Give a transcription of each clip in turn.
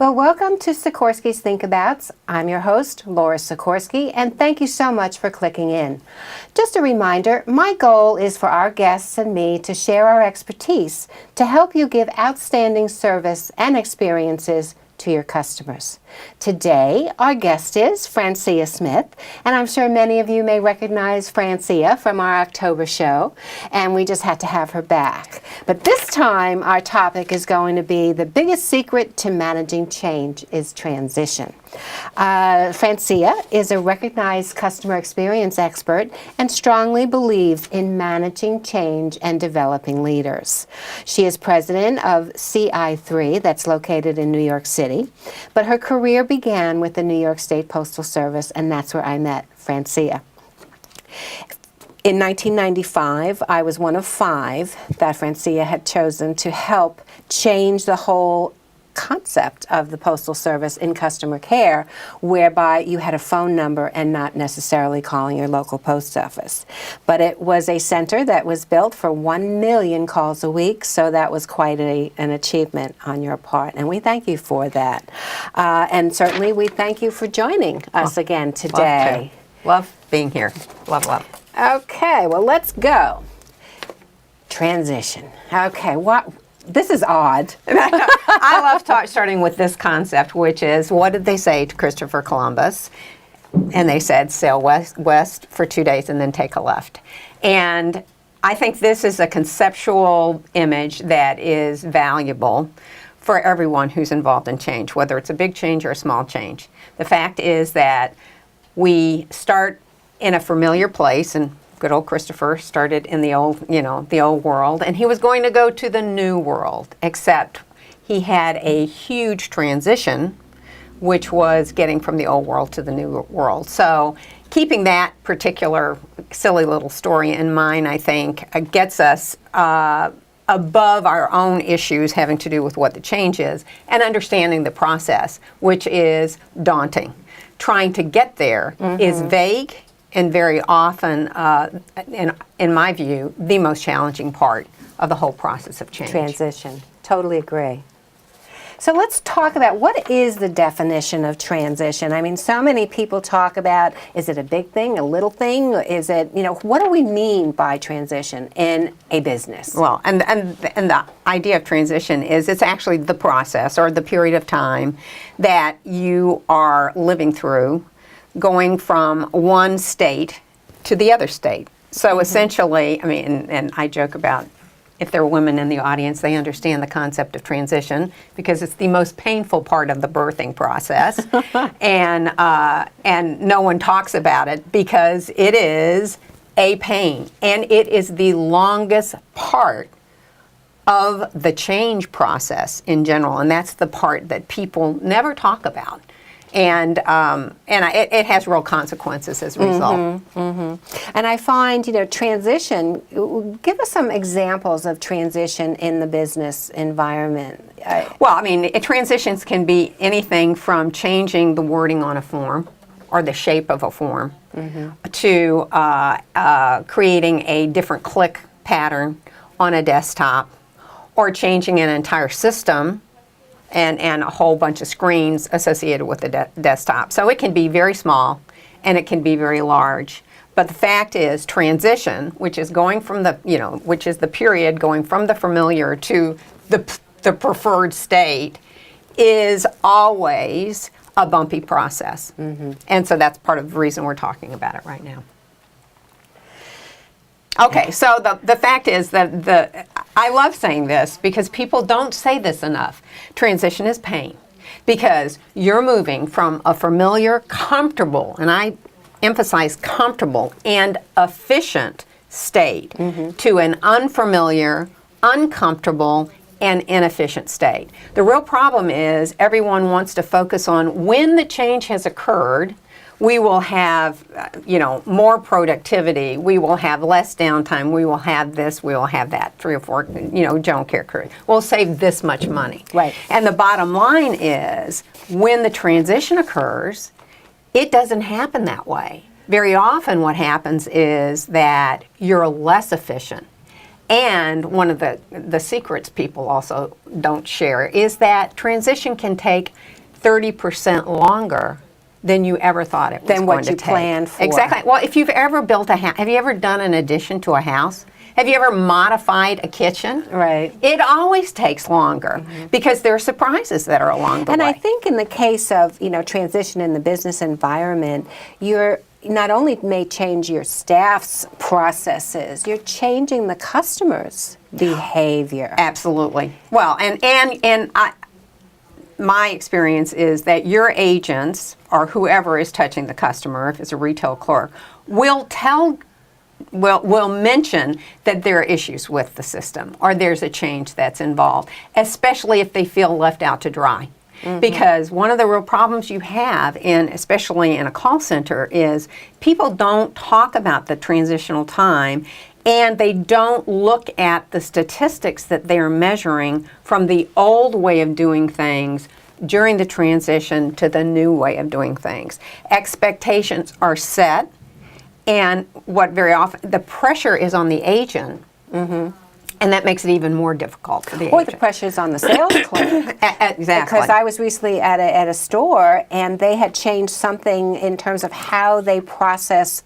Well, welcome to Sikorski's Thinkabouts. I'm your host, Laura Sikorski, and thank you so much for clicking in. Just a reminder, my goal is for our guests and me to share our expertise to help you give outstanding service and experiences to your customers. Today, our guest is Francia Smith, and I'm sure many of you may recognize Francia from our October show, and we just had to have her back. But this time, our topic is going to be the biggest secret to managing change is transition. Francia is a recognized customer experience expert and strongly believes in managing change and developing leaders. She is president of CI3, that's located in New York City, but her career began with the New York State Postal Service, and that's where I met Francia. In 1995, I was one of 5 that Francia had chosen to help change the whole concept of the Postal Service in customer care, whereby you had a phone number and not necessarily calling your local post office. But it was a center that was built for 1 million calls a week, so that was quite an achievement on your part, and we thank you for that. And certainly we thank you for joining us again today. Love being here. Love. Okay, well, let's go. Transition. Okay, this is odd. I love starting with this concept, which is, what did they say to Christopher Columbus? And they said, sail west for 2 days and then take a left. And I think this is a conceptual image that is valuable for everyone who's involved in change, whether it's a big change or a small change. The fact is that we start in a familiar place, and good old Christopher started in the old world, and he was going to go to the new world, except he had a huge transition, which was getting from the old world to the new world. So keeping that particular silly little story in mind, I think, gets us above our own issues having to do with what the change is and understanding the process, which is daunting. Trying to get there is vague, and very often, in my view, the most challenging part of the whole process of change. Transition. Totally agree. So let's talk about, what is the definition of transition? I mean, so many people talk about, is it a big thing, a little thing? Is it, what do we mean by transition in a business? Well, and the idea of transition is it's actually the process or the period of time that you are living through, going from one state to the other state. So essentially, I mean, and I joke about, if there are women in the audience, they understand the concept of transition because it's the most painful part of the birthing process. and no one talks about it because it is a pain. And it is the longest part of the change process in general. And that's the part that people never talk about. And it has real consequences as a result. And I find, transition, give us some examples of transition in the business environment. Well, I mean, transitions can be anything from changing the wording on a form or the shape of a form to creating a different click pattern on a desktop, or changing an entire system and a whole bunch of screens associated with the desktop. So it can be very small and it can be very large. But the fact is, transition, which is going from which is the period going from the familiar to the preferred state, is always a bumpy process. And so that's part of the reason we're talking about it right now. Okay, so the fact is that I love saying this because people don't say this enough. Transition is pain because you're moving from a familiar, comfortable, and I emphasize comfortable and efficient state to an unfamiliar, uncomfortable, and inefficient state. The real problem is everyone wants to focus on when the change has occurred. We will have, more productivity. We will have less downtime. We will have this. We will have that. 3 or 4, don't care. We'll save this much money. Right. And the bottom line is, when the transition occurs, it doesn't happen that way. Very often, what happens is that you're less efficient. And one of the secrets people also don't share is that transition can take 30% longer than you ever thought it was Than what going to you take. planned for. Exactly. Well, if you've ever built a house, have you ever done an addition to a house? Have you ever modified a kitchen? Right. It always takes longer because there are surprises that are along the And way. I think in the case of, transition in the business environment, you're not only may change your staff's processes, you're changing the customer's behavior. Absolutely. Well, my experience is that your agents or whoever is touching the customer, if it's a retail clerk, will mention that there are issues with the system or there's a change that's involved, especially if they feel left out to dry. Because one of the real problems you have, especially in a call center, is people don't talk about the transitional time and they don't look at the statistics that they're measuring from the old way of doing things during the transition to the new way of doing things. Expectations are set, and what very often, the pressure is on the agent, and that makes it even more difficult for the Or agent. the pressure's on the sales clerk. Exactly. Because I was recently at a store, and they had changed something in terms of how they process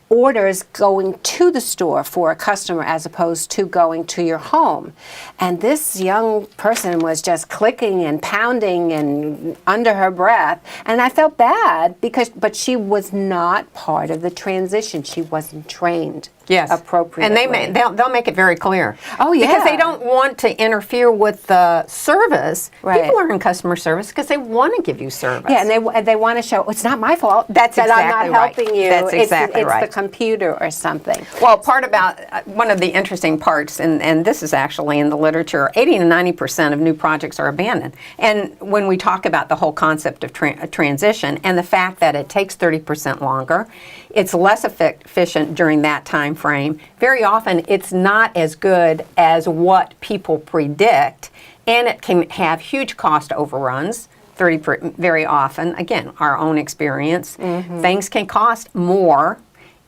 orders going to the store for a customer as opposed to going to your home. And this young person was just clicking and pounding and under her breath. And I felt bad but she was not part of the transition. She wasn't trained. Yes, appropriately. and they'll make it very clear. Oh, yeah. Because they don't want to interfere with the service. Right. People are in customer service because they want to give you service. Yeah, and they want to show it's not my fault. That's that exactly I'm not right. helping you. That's exactly it's right. the computer or something. Well, part about one of the interesting parts, and this is actually in the literature, 80 to 90% of new projects are abandoned. And when we talk about the whole concept of transition and the fact that it takes 30% longer, it's less efficient during that time frame. Very often, it's not as good as what people predict, and it can have huge cost overruns. Very often, again, our own experience, things can cost more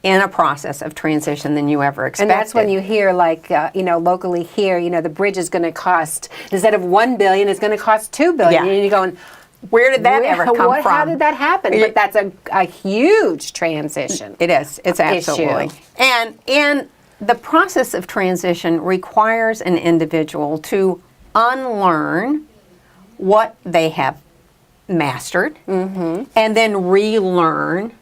in a process of transition than you ever expected. And that's when you hear, like, locally here, the bridge is going to cost, instead of $1 billion, it's going to cost $2 billion. Yeah. And you're going, where did that ever come from? How did that happen? But that's a huge transition. It is. It's absolutely. And the process of transition requires an individual to unlearn what they have mastered and then relearn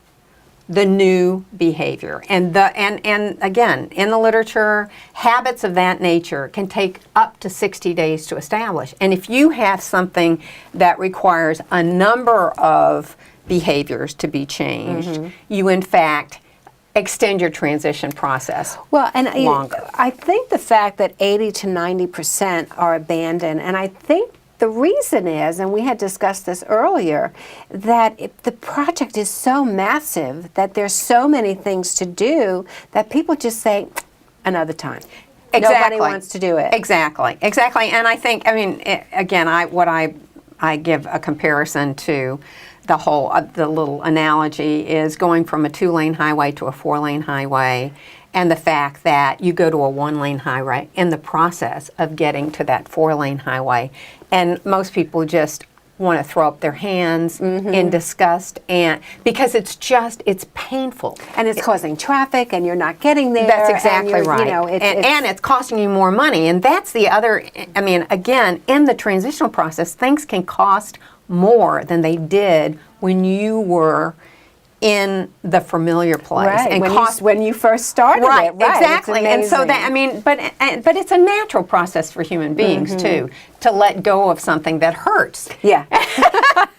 the new behavior. And again, in the literature, habits of that nature can take up to 60 days to establish. And if you have something that requires a number of behaviors to be changed, you in fact extend your transition process longer. I think the fact that 80 to 90% are abandoned, and I think the reason is, and we had discussed this earlier, that the project is so massive that there's so many things to do that people just say, another time. Exactly. Nobody wants to do it. Exactly. And I think, again, I give a comparison to the little analogy is going from a 2-lane highway to a 4-lane highway, and the fact that you go to a 1-lane highway in the process of getting to that 4-lane highway. And most people just want to throw up their hands in disgust, and because it's painful. And it's causing traffic, and you're not getting there. That's exactly right. And it's costing you more money. And that's the other, again, in the transitional process, things can cost more than they did when you were in the familiar place. Right, And when you first started right, it. Right, exactly. And so that, but it's a natural process for human beings too, to let go of something that hurts. Yeah.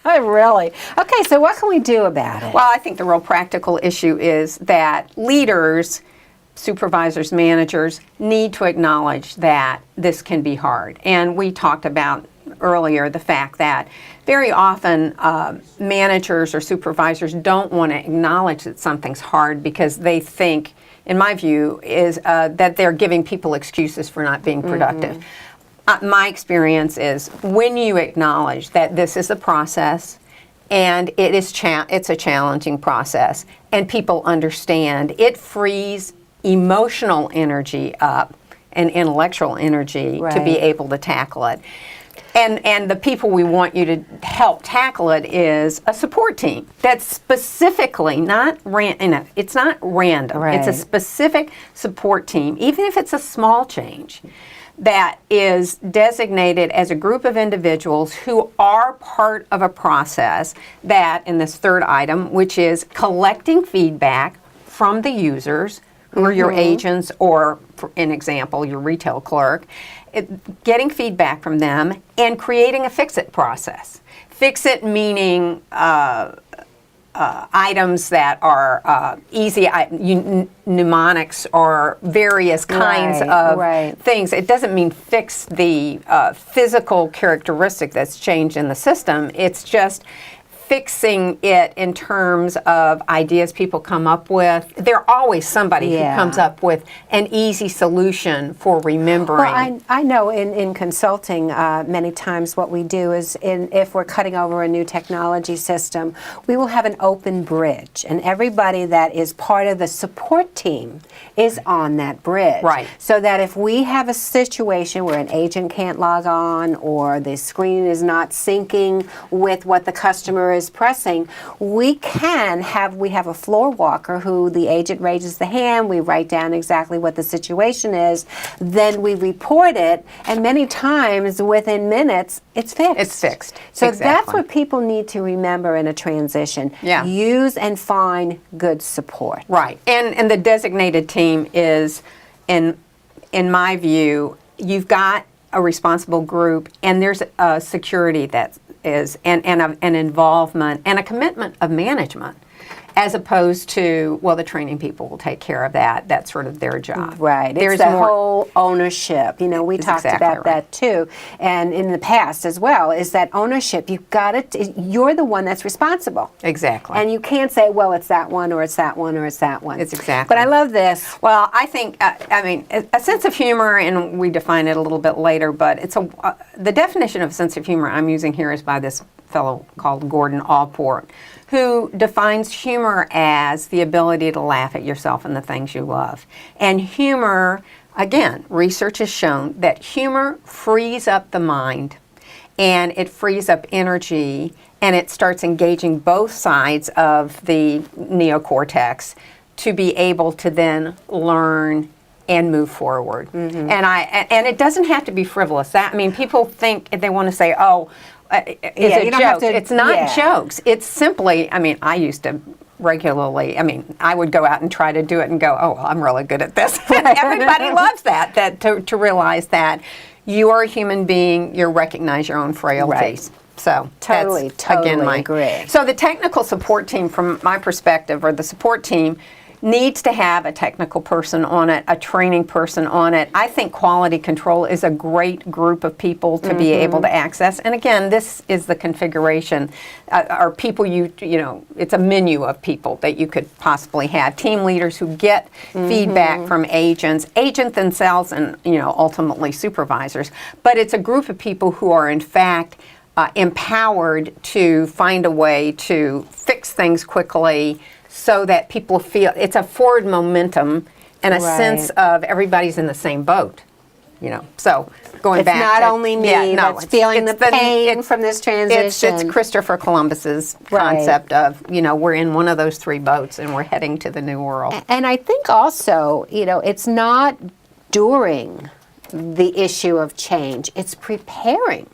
Really. Okay, so what can we do about it? Well, I think the real practical issue is that leaders, supervisors, managers need to acknowledge that this can be hard. And we talked about earlier the fact that very often managers or supervisors don't want to acknowledge that something's hard because they think, in my view, is that they're giving people excuses for not being productive. My experience is when you acknowledge that this is a process and it's a challenging process and people understand, it frees emotional energy up and intellectual energy to be able to tackle it. And the people we want you to help tackle it is a support team that's specifically it's not random. Right. It's a specific support team, even if it's a small change, that is designated as a group of individuals who are part of a process that, in this third item, which is collecting feedback from the users, who are your agents, or, for an example, your retail clerk, getting feedback from them and creating a fix-it process. Fix-it meaning items that are easy, mnemonics or various kinds of things. It doesn't mean fix the physical characteristic that's changed in the system. It's just fixing it in terms of ideas people come up with. There's always somebody who comes up with an easy solution for remembering. Well, I know in consulting, many times what we do is, if we're cutting over a new technology system, we will have an open bridge, and everybody that is part of the support team is on that bridge. Right. So that if we have a situation where an agent can't log on, or the screen is not syncing with what the customer is pressing, we have a floor walker who the agent raises the hand, we write down exactly what the situation is, then we report it, and many times within minutes it's fixed. It's fixed. So exactly. That's what people need to remember in a transition. Yeah. Use and find good support. Right. And the designated team is, in my view, you've got a responsible group, and there's a security that is, and an involvement and a commitment of management, as opposed to, well, the training people will take care of that. That's sort of their job. Right. There's it's the more, whole ownership. You know, we talked exactly about that too, and in the past as well, is that ownership. You've got it. You're the one that's responsible. Exactly. And you can't say, well, it's that one, or it's that one, or it's that one. It's exactly. But I love this. Well, I think, a sense of humor, and we define it a little bit later, but it's the definition of sense of humor I'm using here is by this fellow called Gordon Allport, who defines humor as the ability to laugh at yourself and the things you love. And humor, again, research has shown that humor frees up the mind, and it frees up energy, and it starts engaging both sides of the neocortex to be able to then learn and move forward. Mm-hmm. And it doesn't have to be frivolous. People think they want to say, oh, is it jokes? It's not jokes. It's simply, I used to regularly, I would go out and try to do it and go, oh, well, I'm really good at this. Everybody loves that to realize that you are a human being, you recognize your own frailties. Right. So totally agree. So the technical support team, from my perspective, or the support team, needs to have a technical person on it, a training person on it. I think quality control is a great group of people to be able to access. And again, this is the configuration. Are people it's a menu of people that you could possibly have. Team leaders who get feedback from agents themselves, and ultimately supervisors. But it's a group of people who are in fact empowered to find a way to fix things quickly, so that people feel it's a forward momentum and a sense of everybody's in the same boat. So going back, it's not only me that's feeling the pain from this transition. It's Christopher Columbus's concept of, we're in one of those three boats and we're heading to the new world. And I think also, it's not during the issue of change, it's preparing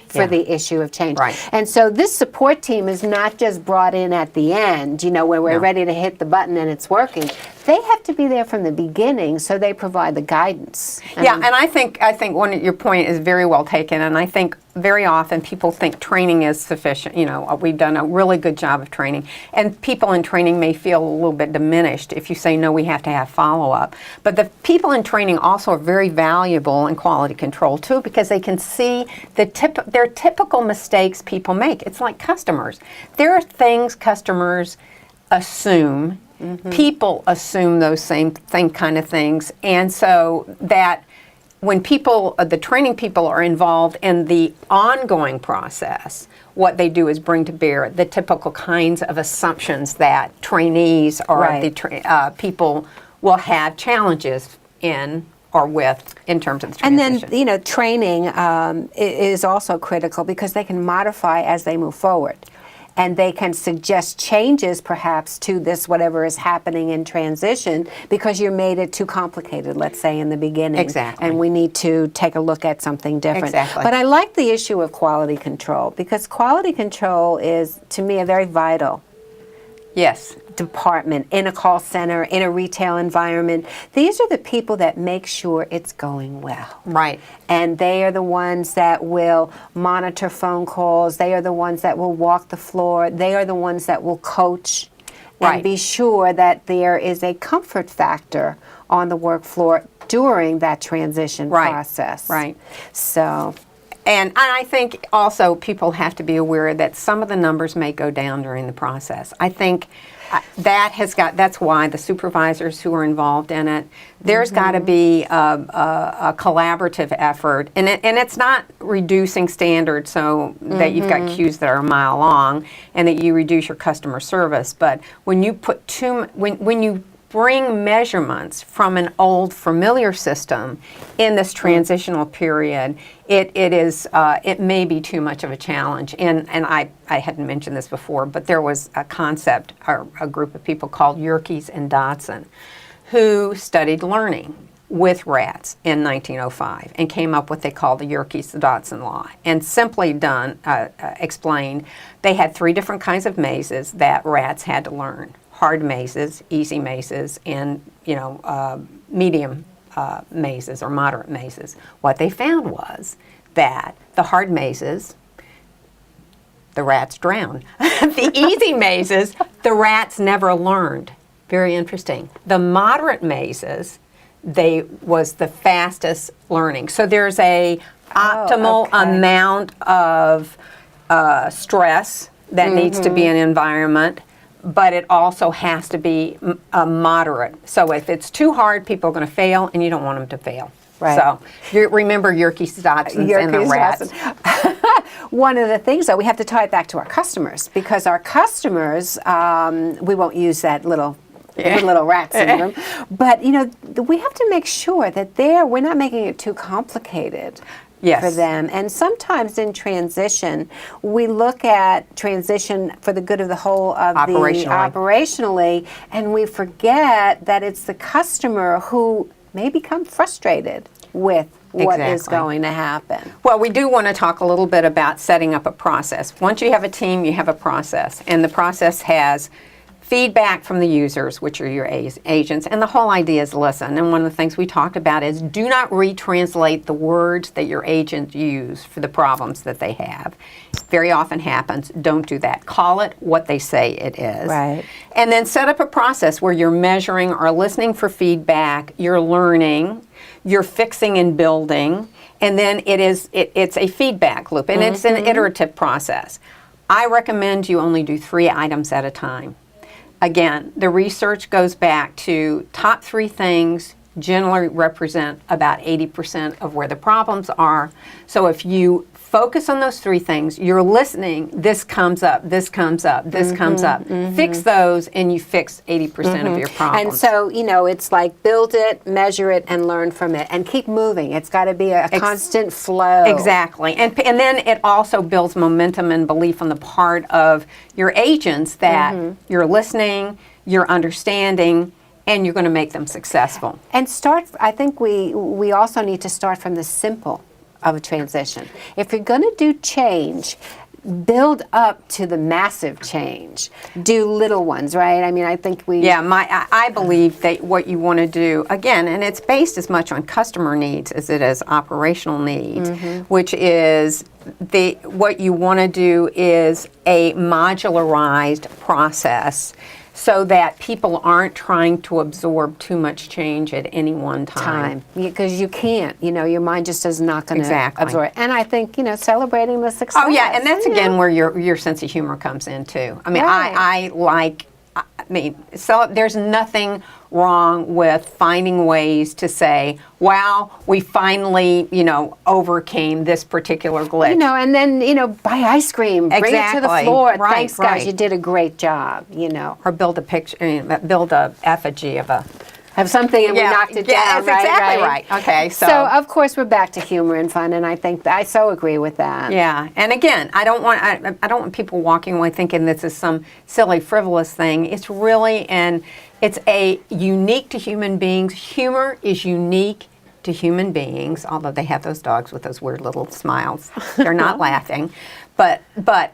for the issue of change. Right. And so this support team is not just brought in at the end, where we're ready to hit the button and it's working. They have to be there from the beginning, so they provide the guidance. And I think your point is very well taken, and I think very often people think training is sufficient. We've done a really good job of training, and people in training may feel a little bit diminished if you say, no, we have to have follow-up. But the people in training also are very valuable in quality control too, because they can see their typical mistakes people make. It's like customers. There are things customers assume. People assume those same kind of things, and so that when the training people are involved in the ongoing process, what they do is bring to bear the typical kinds of assumptions that trainees or the people will have challenges in or with in terms of the And transition. then, training is also critical because they can modify as they move forward. And they can suggest changes, perhaps, to this, whatever is happening in transition, because you made it too complicated, let's say, in the beginning. Exactly. And we need to take a look at something different. Exactly. But I like the issue of quality control, because quality control is, to me, a very vital Yes. department in a call center, in a retail environment. These are the people that make sure it's going well. Right. And they are the ones that will monitor phone calls. They are the ones that will walk the floor. They are the ones that will coach and Right. be sure that there is a comfort factor on the work floor during that transition Right. process. Right. So, And I think also people have to be aware that some of the numbers may go down during the process. I think that's why the supervisors who are involved in it, there's got to be a collaborative effort. And it's not reducing standards so that you've got queues that are a mile long and that you reduce your customer service. But when you put when you bring measurements from an old familiar system in this transitional period, it may be too much of a challenge. And I hadn't mentioned this before, but there was a concept, or a group of people called Yerkes and Dodson, who studied learning with rats in 1905 and came up with what they call the Yerkes-Dodson law. And simply explained, they had 3 different kinds of mazes that rats had to learn: hard mazes, easy mazes, and medium mazes or moderate mazes. What they found was that the hard mazes, the rats drowned. The easy mazes, the rats never learned. Very interesting. The moderate mazes, was the fastest learning. So there's a optimal amount of stress that needs to be in an environment, but it also has to be moderate. So if it's too hard, people are going to fail, and you don't want them to fail. Right. So remember Yerkes-Dodson and the rats. One of the things, though, we have to tie it back to our customers, because our customers, we won't use that little rat syndrome, but we have to make sure that we're not making it too complicated. Yes. For them. And sometimes in transition, we look at transition for the good of the whole of operationally, and we forget that it's the customer who may become frustrated with what is going to happen. Well, we do want to talk a little bit about setting up a process. Once you have a team, you have a process, and the process has feedback from the users, which are your agents, and the whole idea is listen. And one of the things we talked about is do not retranslate the words that your agents use for the problems that they have. Very often happens. Don't do that. Call it what they say it is. Right. And then set up a process where you're measuring or listening for feedback, you're learning, you're fixing and building, and then it's a feedback loop, and it's an iterative process. I recommend you only do 3 items at a time. Again, the research goes back to top 3 things generally represent about 80% of where the problems are. So if you focus on those 3 things, you're listening, this comes up, this comes up, this comes up. Fix those and you fix 80% of your problems. And so, it's like build it, measure it, and learn from it, and keep moving. It's got to be a constant flow. Exactly. And then it also builds momentum and belief on the part of your agents that you're listening, you're understanding, and you're going to make them successful. And I think we also need to start from the simple of a transition. If you're going to do change, build up to the massive change. Do little ones, right? I mean, I think I believe that what you want to do, again, and it's based as much on customer needs as it is operational needs, which is what you want to do is a modularized process so that people aren't trying to absorb too much change at any one time. Because you can't, your mind just is not going to absorb it. And I think, celebrating the success. Oh yeah, and that's again where your sense of humor comes in too. I mean, so there's nothing wrong with finding ways to say, wow, we finally, overcame this particular glitch. And then, buy ice cream, bring it to the floor. Thanks, guys, you did a great job, Or build a picture, build a effigy of a have something and we knocked it down, that's exactly right. Okay, So of course we're back to humor and fun, and I think I so agree with that. Yeah, and again, I don't want people walking away thinking this is some silly, frivolous thing. It's really it's a unique to human beings. Humor is unique to human beings, although they have those dogs with those weird little smiles. They're not laughing, but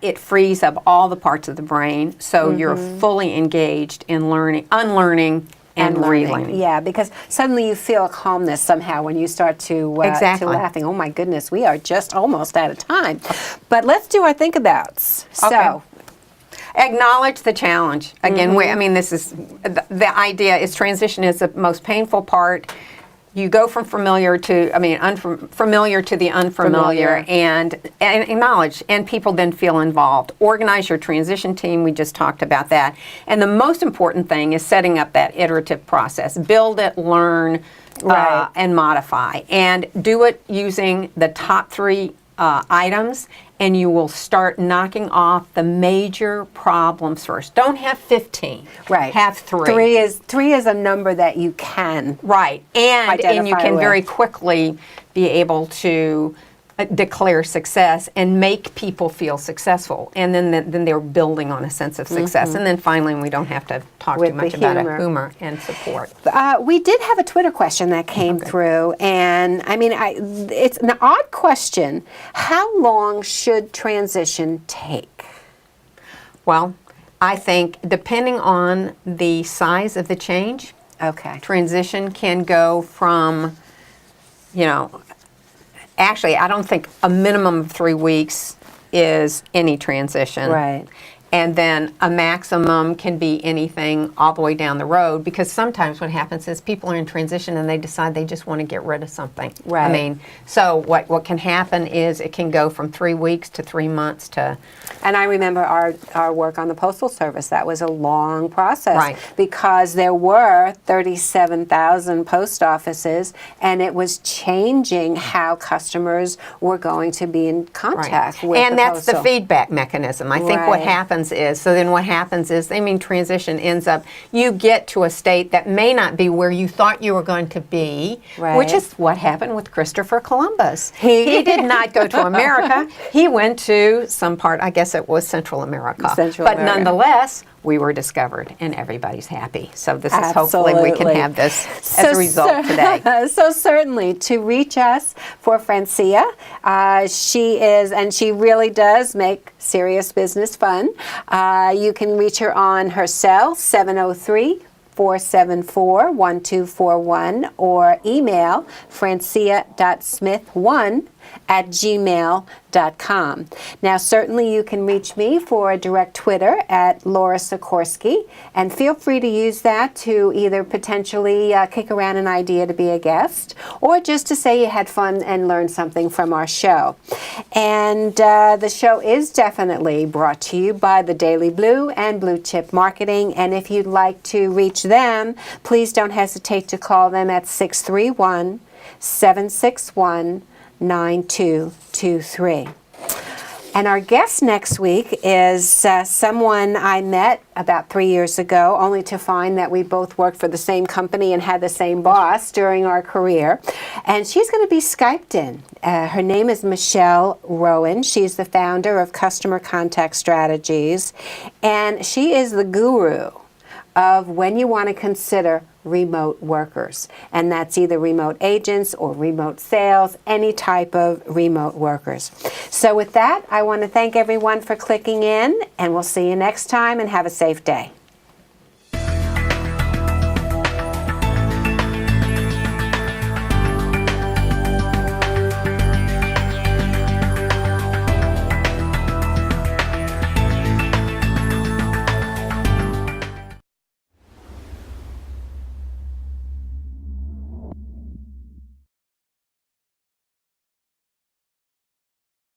it frees up all the parts of the brain, so you're fully engaged in unlearning. And relearning. Yeah, because suddenly you feel a calmness somehow when you start to laughing. Oh my goodness, we are just almost out of time. But let's do our think abouts. So, acknowledge the challenge. Again, this is the idea is transition is the most painful part. You go from familiar to unfamiliar to the unfamiliar, and acknowledge, and people then feel involved. Organize your transition team. We just talked about that. And the most important thing is setting up that iterative process. Build it, learn, and modify. And do it using the top 3 items, and you will start knocking off the major problems first. Don't have 15. Right. Have 3. 3 is a number that you can. Right. And you can with. very quickly be able to declare success and make people feel successful, and then they're building on a sense of success, and then finally we don't have to talk too much about humor and support. We did have a Twitter question that came through, and it's an odd question. How long should transition take? Well, I think depending on the size of the change, transition can go from, actually, I don't think a minimum of 3 weeks is any transition. Right. And then a maximum can be anything all the way down the road, because sometimes what happens is people are in transition and they decide they just want to get rid of something. Right. So what can happen is it can go from 3 weeks to 3 months to... And I remember our work on the Postal Service. That was a long process because there were 37,000 post offices, and it was changing how customers were going to be in contact with and the that's postal. the feedback mechanism. I think what happens is, transition ends up, you get to a state that may not be where you thought you were going to be, which is what happened with Christopher Columbus. He did not go to America. He went to some part, I guess it was Central America. But nonetheless, we were discovered, and everybedy's happy. So this is hopefully we can have this as a result today. So certainly, to reach us for Francia, she really does make serious business fun. You can reach her on her cell, 703-474-1241, or email francia.smith1@gmail.com. Now, certainly you can reach me for a direct Twitter at Laura Sikorski, and feel free to use that to either potentially kick around an idea to be a guest, or just to say you had fun and learned something from our show. And the show is definitely brought to you by the Daily Blue and Blue Chip Marketing, and if you'd like to reach them, please don't hesitate to call them at 631-761-9223. And our guest next week is someone I met about 3 years ago, only to find that we both worked for the same company and had the same boss during our career. And she's going to be Skyped in. Her name is Michelle Rowan. She's the founder of Customer Contact Strategies. And she is the guru of when you want to consider remote workers. And that's either remote agents or remote sales, any type of remote workers. So with that, I want to thank everyone for clicking in, and we'll see you next time, and have a safe day.